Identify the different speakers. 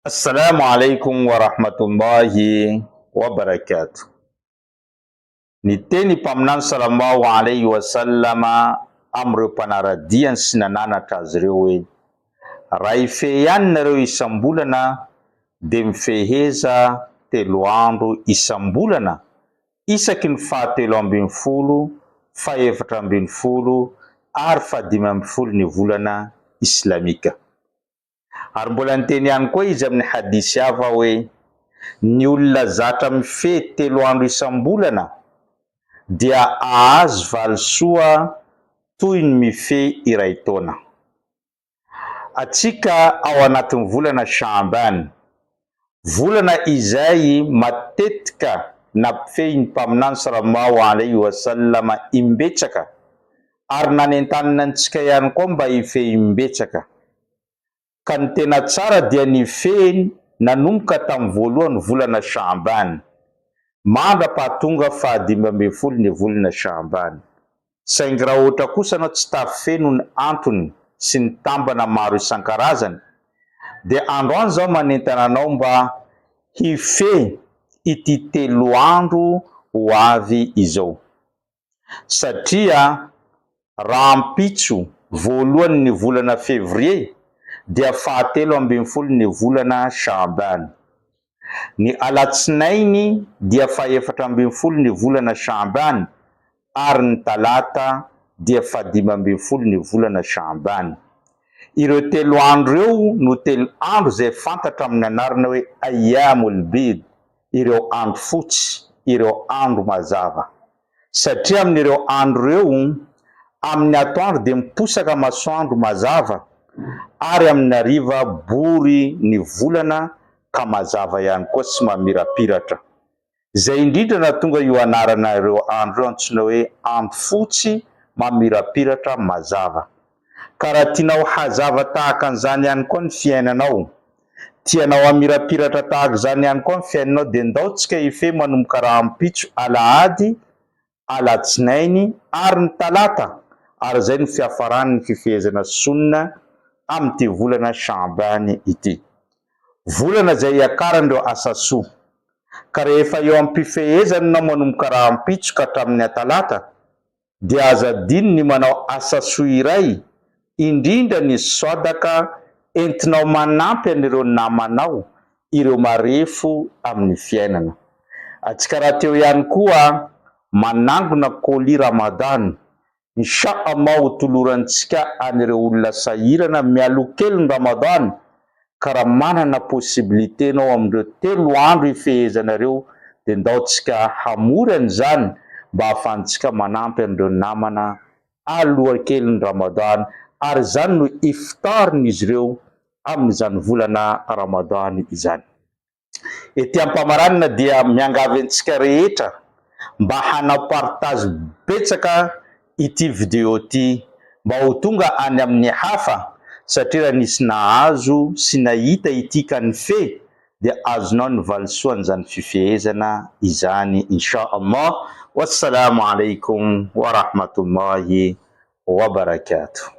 Speaker 1: Assalamu alaikum wa rahmatullahi wa barakatuh. Ni teny mpaminany sallallahu alaihi wa sallama amreo mpanaradiany sy nananatra azy ireo hoe: raha ifehy ihany nareo isam-bolana de mifeheza 3 andro isam-bolana, isaky ny faha 13, faha 14 ary faha 15 ny volana islamika. Ary mbola niteny ihany koa izy amin'ny hadisy hafa hoe: ny olona zatra mifehy 3 andro isam-bolana dia ahazo valisoa toy ny mifehy iray taona. Atsika ao anatin'ny volana Shaaban, volana izay matetika nampifehy ny mpaminany sallallahu alaihi wa sallama imbetsaka, ary nanentanina antsika ihany koa mba hifehy imbetsaka. Ka ny tena tsara dia nifehy nanomboka tamin'ny voalohan'ny volana Shaaban mandrapahatonga faha 15 ny volana Shaaban. Saingy raha ohatra kosa anao tsy tafifehy noho ny antony sy ny tambana maro isan-karazany, dia androany zao manentana anao mba hifehy ity 3 andro ho avy izao, satria raha ampitso voalohan'ny volana Fevrier dia faha 13 ny volana Shaaban. Ny alatsinainy dia faha 14 ny volana Shaaban, ary ny talata dia faha 15 ny volana Shaaban. Ireo 3 andro ireo no 3 andro zay fantatra amin'ny anarana hoe ayyamul bid, ireo andro fotsy, ireo andro mazava. Satria amin'ireo andro ireo, amin'ny atoandro dia miposaka masoandro mazava, ary amin'ny hariva bory ny volana ka mazava ihany koa sy mamirapiratra. Zay indrindra nahatonga io anarana ireo andro ireo antsoina hoe andro fotsy mamirapiratra mazava. Ka raha tianao hazava tahaka an'izany ihany koa ny fiainanao, tianao amirapiratra tahaka izany ihany koa ny fiainanao, dia ndaontsika hifehy manomboka raha ampitso alahady, alatsinainy ary ny talata, ary zay ny fiafarany ny fifehezana sunna amin'ity volana Shaaban ity. Volana zay iakaran'ireo asa soa. Ka rehefa eo am-pifehezana manomboka raha ampitso ka hatramin'ny atalata, dia aza adino ny manao asa soa iray, indrindra ny sadaka entinao manampy an'ireo namanao, ireo marefo amin'ny fiainana. Atsika raha teo ihany koa manangona colis Ramadan, insha Allah ho tolorantsika an'ireo olona sahirana mialokely ny Ramadan, ka raha manana possibilité nao amin'ireo 3 andro ifehezanareo, dia ndaontsika hamory an'izany mba hahafahantsika manampy an'ireo namana alohankelin'ny Ramadan, ary zany no iftarin'izy ireo amin'izany volana Ramadan izany. Ety am-pamaranana dia miangavy antsika rehetra mba hanao partage betsaka ity video ity, mba ho tonga any amin'ny hafa, satria raha nisy nahazo sy nahita ity ka nifehy, dia azonao ny valisoan'izany fifehezana izany insha Allah. Wassalamu alaikum wa rahmatullahi wa barakatuh.